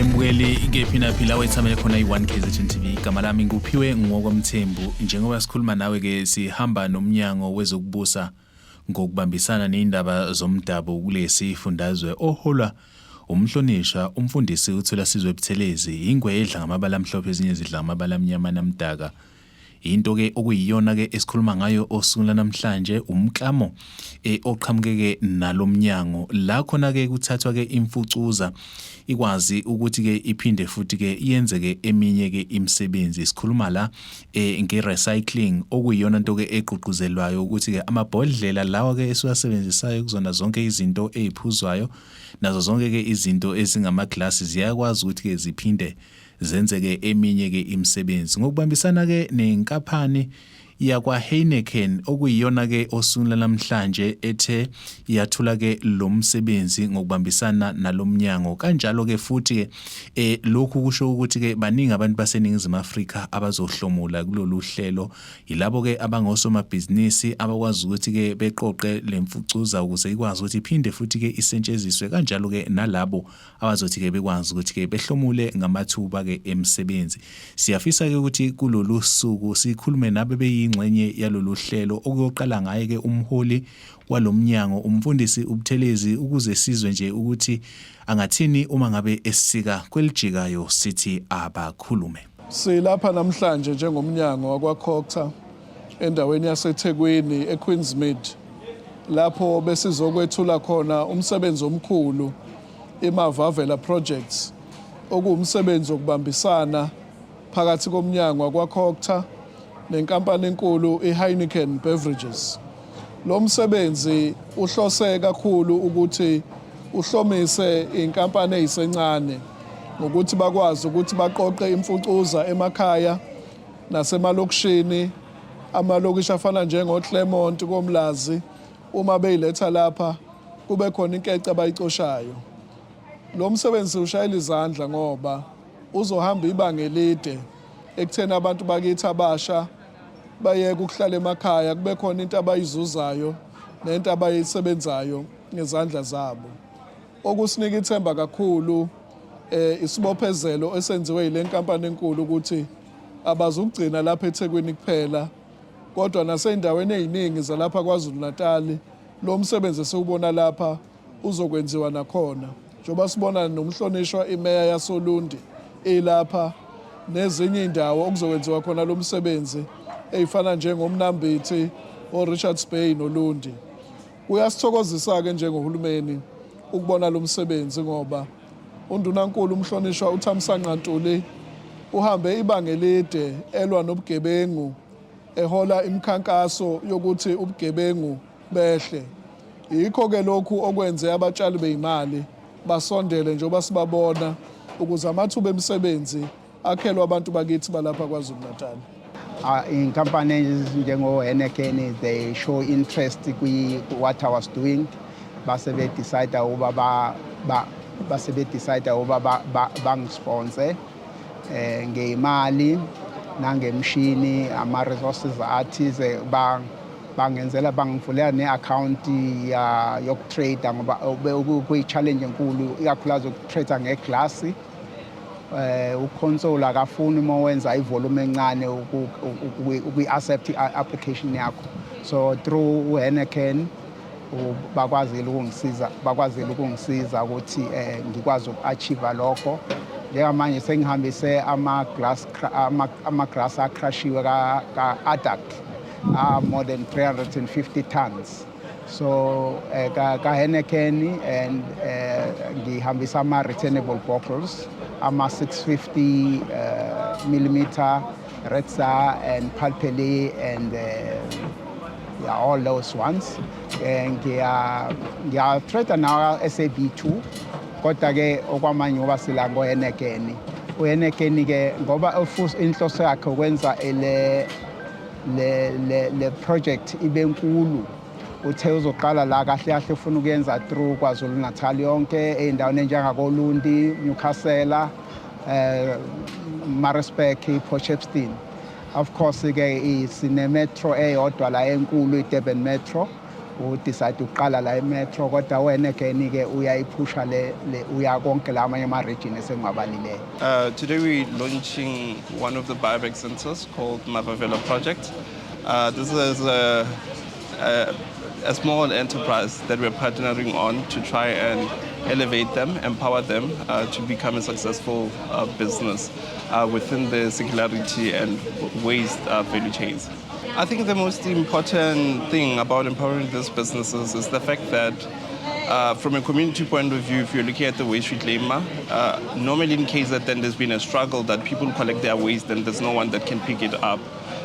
mbukeli kephi naphila wethamele khona i1 KZN TV igama lami nguphiwe ngokomthembu njengoba sikhuluma nawe ke sihamba nomnyango wezokubusa ngokubambisana nezindaba zomdabu kulesi fundazwe oholwa umhlonishwa umfundisi uthola sizwe Buthelezi ingwe edla ngamabala amhlophe ezinye zidla ngamabala amnyama namdaka into ke okuyiyona ke esikhuluma ngayo osungula namhlanje umklamo oqhamukeke nalomnyango la khona ke kuthathwa ke imfucuza ikwazi ukuthi ke iphinde futhi ke iyenzeke eminye ke imisebenzi sikhuluma la ngerecycling okuyiyona into ke eqhuquzelwayo ukuthi ke amabhodlela lawa ke esiwasebenzisayo kuzona zonke izinto eziphuzwayo nazo zonke ke izinto ezingama glass ziyakwazi ukuthi ke ziphinde zenzeke eminye ke imisebenzi ngokubambisana ke nenkampani yakwa Heineken okuyiyona ke osungula namhlanje ethe yathula ke lo msebenzi ngokubambisana nalomnyango kanjalo ke futhi ke lokhu kusho ukuthi ke baningi abantu baseningizimu Afrika abazohlomula kulolu hlelo yilabo ke abangosomabhizinisi abakwazi ukuthi ke beqoqe lemfucuza ukuze ikwazi ukuthi iphinde futhi ke isetshenziswe kanjalo ke nalabo abazothi ke bekwazi ukuthi ke behlomule ngamathuba ke emsebenzi siyafisa ke ukuthi kulolu suku sikhulume nabe ingxenye yalolu hlelo okuyoqala ngaye ke umholi walomnyango umfundisi uButhelezi ukuze sizwe nje ukuthi angathini uma ngabe esika kwelijikayo sithi abakhulume silapha namhlanje njengomnyango wakwaCocta endaweni yaseThekwini eQueensmead lapho besizokwethula khona umsebenzi omkhulu iMavavela Projects okuwumsebenzi wokubambisana phakathi komnyango wakwaCocta nenkampani enkulu iHeineken Beverages. Lo msebenzi uhlose kakhulu ukuthi uhlomise inkampani ezisencane ngokuthi bakwazi ukuthi baqoqe imfucuza emakhaya nasemalokishini amalokishi afana njengoClermont koMlazi uma beyiletha lapha kube khona inkece abayicoshayo. Lo msebenzi ushayela izandla ngoba uzohamba ibanga elide ekutheni abantu bakithi abasha bayeke ukuhlala emakhaya kube khona into abayizuzayo nento abayisebenzayo ngezandla zabo okusinika ithemba kakhulu isibophezelo esenziwe yile nkampani enkulu ukuthi abazugcina lapha eThekwini kuphela kodwa naseyindaweni eziningi zalapha KwaZulu-Natal lo msebenzi esiwubona lapha uzokwenziwa nakhona njengoba sibona nomhlonishwa imeya yaSolundi elapha nezinye indawo okuzokwenziwa khona lo msebenzi eyifana njengomNambithi oRichards Bay noLundi. Kuyasithokozisa ke njengohulumeni ukubona lo msebenzi ngoba undunankulu umhlonishwa uThamsanqa Ntuli uhambe ibanga elide elwa nobugebengu ehola imikhankaso yokuthi ubugebengu behle. Yikho ke lokhu okwenze abatshali beimali basondele njengoba sibabona ukuze amathuba emisebenzi akhelwe abantu bakithi balapha KwaZulu-Natal. In companies njengo Heineken they show interest what I was doing base be decide ukuba bangisponsor ngeimali nangemshini ama resources athize bangenzela bangivulela neaccount yokutrade ngoba kuyi challenge enkulu ikakhulukazi ukutrade ngeglass uconsole akafuni uma wenza ivolume encane uku-accept application yakho so through Heineken bakwazile ukungisiza ukuthi ngikwazi uku-achieve lokho njengamanje sengihambise ama-glass acrashiwe ka-ADAC more than 350 tons so ka-Heineken and ngihambisa ama-returnable bottles ama-650 millimeter Retsa and Palpele and all those ones ngiya-trade nawo SAB2 kodwa ke okwamanye ngoba sila ngo-Heineken uHeineken ke ngoba inhloso yakhe ukwenza le project ibe nkulu uthe uzoqala la kahle kahle ufuna ukuyenza through KwaZulu-Natal yonke ey'ndaweni enjengakoLundi Newcastle Maritzburg Port Shepstone of course ke sine metro eyodwa la enkulu iDurban Metro udecide ukuqala la emetro kodwa wena again ke uyayiphusha le uya konke la amanye ama-region esengingabalileyo. Today we're launching one of the buyback centers called Mavavela Project. This is a small enterprise that we're partnering on to try and elevate them, empower them to become a successful business within the circularity and waste value chains. I think the most important thing about empowering these businesses is the fact that from a community point of view, if you're looking at the waste reclaimer, normally in case that then there's been a struggle that people collect their waste and there's no one that can pick it up.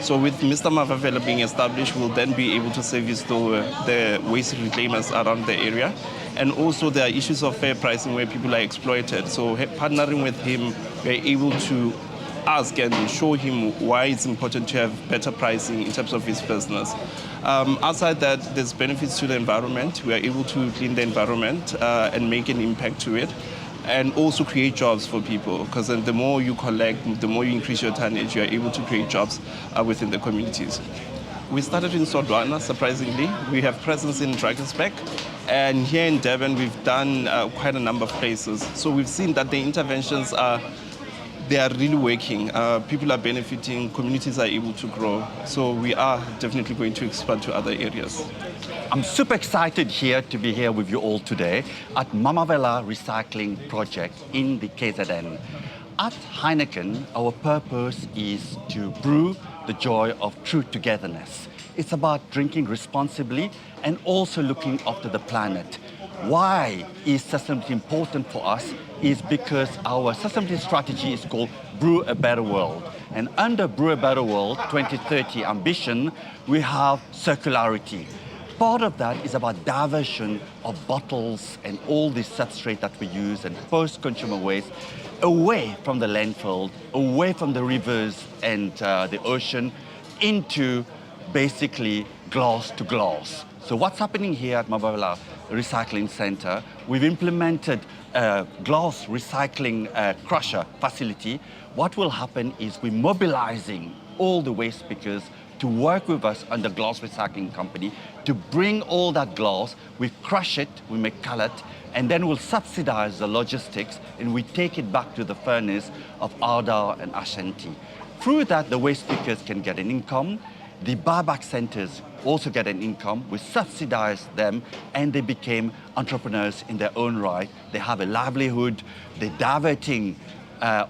So with Mr. Mavavela being established, we'll then be able to service the waste reclaimers around the area. And also there are issues of fair pricing where people are exploited. So partnering with him, we're able to ask and show him why it's important to have better pricing in terms of his business. Outside that, there's benefits to the environment. We are able to clean the environment and make an impact to it, and also create jobs for people, because the more you collect, the more you increase your tonnage, you are able to create jobs within the communities. We started in Sodwana, surprisingly. We have presence in Drakensberg, and here in Durban, we've done quite a number of places. So we've seen that the interventions they are really working. People are benefiting, communities are able to grow. So we are definitely going to expand to other areas. I'm super excited here to be here with you all today at Mavavela Recycling Project in the KZN. At Heineken, our purpose is to brew the joy of true togetherness. It's about drinking responsibly and also looking after the planet. Why is sustainability important for us is because our sustainability strategy is called Brew a Better World. And under Brew a Better World 2030 ambition, we have circularity. Part of that is about diversion of bottles and all the substrate that we use and post-consumer waste away from the landfill, away from the rivers and the ocean, into basically glass to glass. So what's happening here at Mavavela Recycling Center, we've implemented a glass recycling crusher facility. What will happen is we're mobilizing all the waste pickers to work with us under Glass Recycling Company to bring all that glass. We crush it, we make cullet, and then we'll subsidize the logistics and we take it back to the furnace of Ardagh and Ashanti. Through that, the waste pickers can get an income. The buyback centers also get an income. We subsidize them and they became entrepreneurs in their own right. They have a livelihood. They're diverting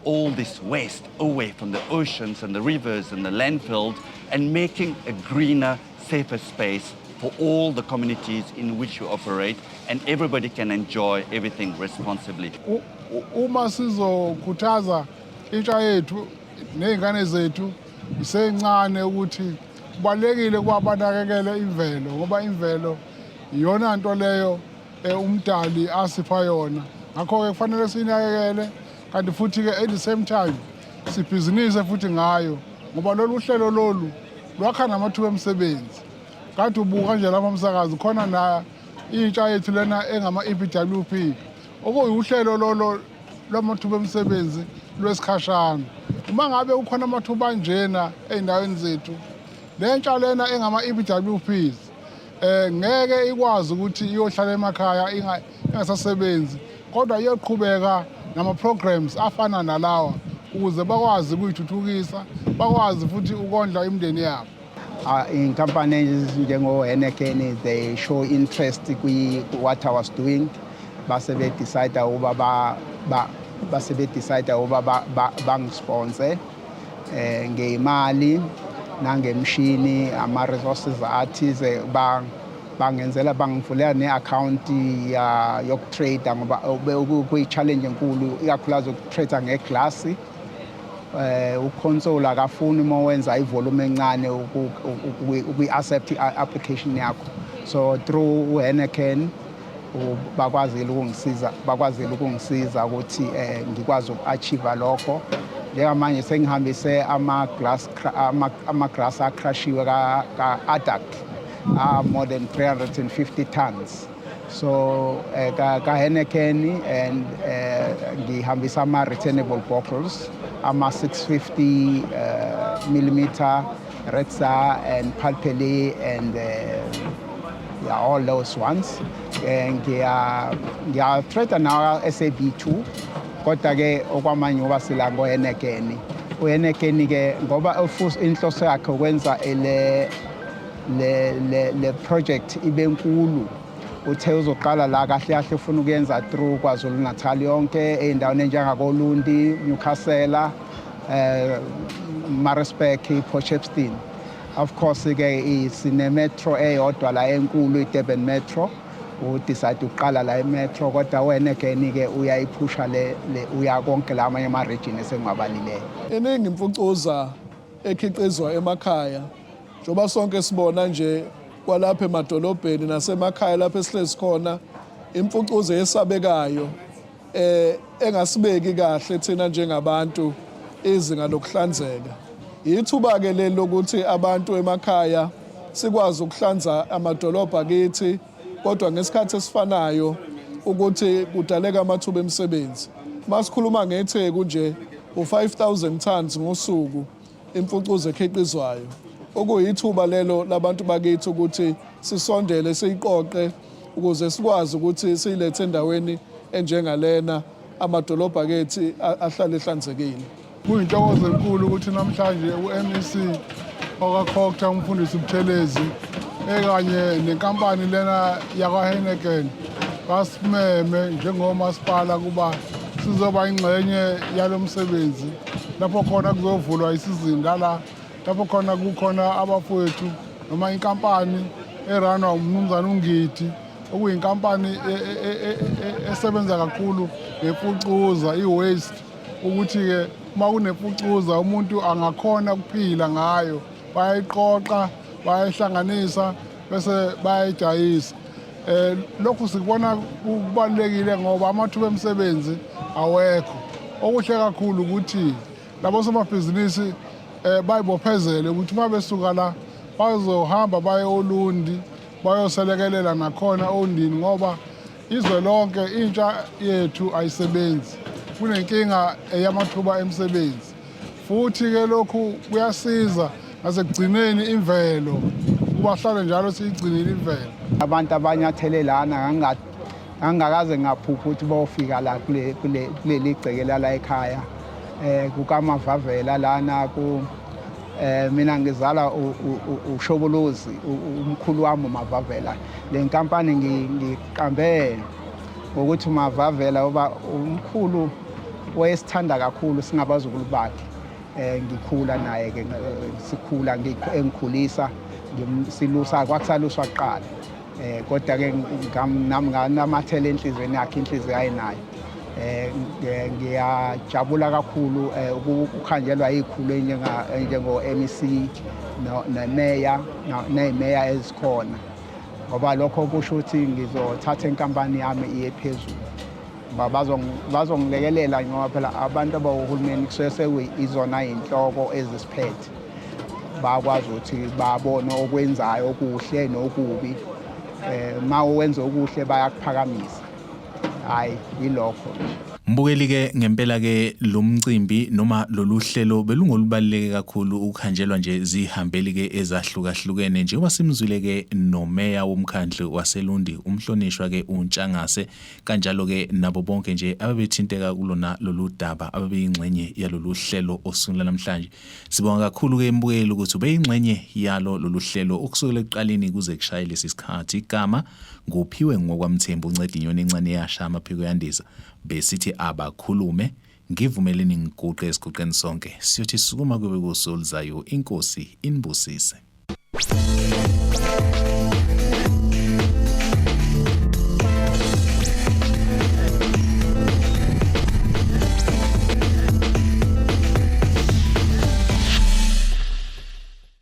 all this waste away from the oceans and the rivers and the landfills and making a greener, safer space for all the communities in which you operate, and everybody can enjoy everything responsibly. Uma sizokhuthaza intsha yethu nezingane zethu isencane ukuthi kubalekile kwabanakekele imvelo ngoba imvelo iyona nto leyo umdali asipha yona. Ngakho ke kufanele sinakekele kanti futhi ke at the same time sibhizinise futhi ngayo ngoba lolu hlelo lolu lwakha namathuba emisebenzi. Kanti ubuka nje lapha umsakazi khona na intsha yethu lena engama-EPWP okuyihlelo lolo lwamathuba emisebenzi lwesikhashana. Uma ngabe ukhona amathuba njena ey'ndaweni zethu, le ntsha lena engama-EPWPs ngeke ikwazi ukuthi iyohlala emakhaya ingasasebenzi, kodwa iyoqhubeka nama-programs afana nalawa ukuze bakwazi ukuyithuthukisa, bakwazi futhi ukondla imindeni yabo. Iy'nkampani njengo-Heineken, they show interest what I was doing. Base bedecide ukuba bangisponsor ngeyimali nangemshini, ama-resources athize bangenzela, bangivulela ne-account yokutrade ngoba kuyi-challenge enkulu ikakhulukazi ukutrade ngeglasi. Ukhonsola akafuni uma wenza ivolume encane ukui-accept i-application yakho. So through Heineken bakwazile ukungisiza ukuthi ngikwazi uku-achieve lokho. Njengamanje sengihambise ama-glass acrushiwe ka-Ardagh more than 350 tons. So ka-Heineken and ngihambisa ama-returnable bottles, ama-650 millimeter Retsa and Palpele and all those ones. Ngiya-trade nawo SAB2 kodwa ke okwamanje ngoba sila ngoHeineken. uHeineken ke ngoba inhloso yakhe ukwenza le project ibe nkulu uthe uzoqala la kahle kahle ufuna ukuyenza through KwaZulu Natal yonke eindaweni enjengakoLundi, Newcastle, Maritzburg, Port Shepstone. Of course ke sine metro eyodwa la enkulu iDurban Metro. Udecide uqala la emetro kodwa uHeineken ke uyayiphusha le uya konke la amanye ama region esengabalileyo. Iningi imfucuza ekhiqizwa emakhaya. Njoba sonke sibona nje kwalapha emadolobheni nasemakhaya lapha esihlezi khona imfucuza esabekayo engasibeki kahle thina njengabantu izinga lokuhlanzeka. Yithuba ke lelo lokuthi abantu emakhaya sikwazi ukuhlanza amadolobha akithi kodwa ngesikhathi esifanayo ukuthi kudaleka amathuba emisebenzi. Masikhuluma ngeTheku nje u-5,000 tons ngosuku imfucuza ekhiqizwayo. Okuyithuba lelo labantu bakithi ukuthi sisondele siyiqoqe ukuze sikwazi ukuthi siyilethe endaweni enjengalena amadolobha akithi ahlale ehlanzekile. Kuyintokozo enkulu ukuthi namhlanje uMEC okaCocta umfundisi Buthelezi ekanye nenkampani lena yakwaHeineken basimeme njengomasipala kuba sizoba ingxenye yalo msebenzi lapho khona kuzovulwa isizini lapho khona kukhona abafowethu noma inkampani eranwa umnumzana uNgidi okuyinkampani esebenza kakhulu ngemfucuza iwaste ukuthi ke uma kunemfucuza umuntu angakhona ukuphila ngayo bayayiqoqa bayihlanganisa bese bayayidayisa. Lokhu sikubona kubalulekile ngoba amathuba emisebenzi awekho. Okuhle kakhulu ukuthi labo somabhizinisi bayibophezele ukuthi uma besuka la bazohamba baye oLundi bayoselekelela nakhona ondini ngoba izwe lonke intsha yethu ayisebenzi. Kunenkinga yamathuba emisebenzi. Futhi ke lokhu kuyasiza nasekugcineni imvelo kubahlale njalo siyigcinile imvelo. Abantu abanyathelelana ngangakaze ngaphupha ukuthi bayofika la kuleli gceke la ekhaya kukaMavavela lana mina ngizala uShobolozi umkhulu wami uMavavela. Le nkampani ngiqambe ngokuthi uMavavela ngoba umkhulu wayesithanda kakhulu singabazukulu bakhe. Ngikhula naye ke sikhula engikhulisa silusa kwakusaluswa kuqala kodwa ke nami nganamathela enhlizweni yakhe inhliziyo ayinayo. Ngiyajabula kakhulu ukukhanjelwa izikhulu njengo MEC nemeya nemeya ezikhona ngoba lokho kusho ukuthi ngizothatha inkampani yami iye phezulu. Bazongilekelela ngoba phela abantu abahulumeni kusuke izona inhloko ezisiphethe bakwazi ukuthi babone okwenzayo okuhle nokubi. Ma uwenza okuhle bayakuphakamisa. Hayi yilokho. Mbukeli ke ngempela ke lo mcimbi noma lolu hlelo belungolubaleke kakhulu ukhanjelwa nje zihambeli ke ezahlukahlukene njengoba simzwile ke nomeya womkhandlu waseLundi umhlonishwa ke uNtshangase kanjalo ke nabo bonke nje ababethinteka kulona lolu daba ababeyingxenye yalolu hlelo osungula namhlanje. Sibonga kakhulu ke mbukeli ukuthi ubeyingxenye yalo lolu hlelo ukusukela ekuqaleni kuze kushaye lesikhathi. Igama nguphiwe ngokwamthembu uncedi inyoni encane yasha amaphiko yandiza besithi abakhulume ngivumeleni ngiguqe esiguqeni sonke siyothi sukuma kube kusoluzayo inkosi inibusise.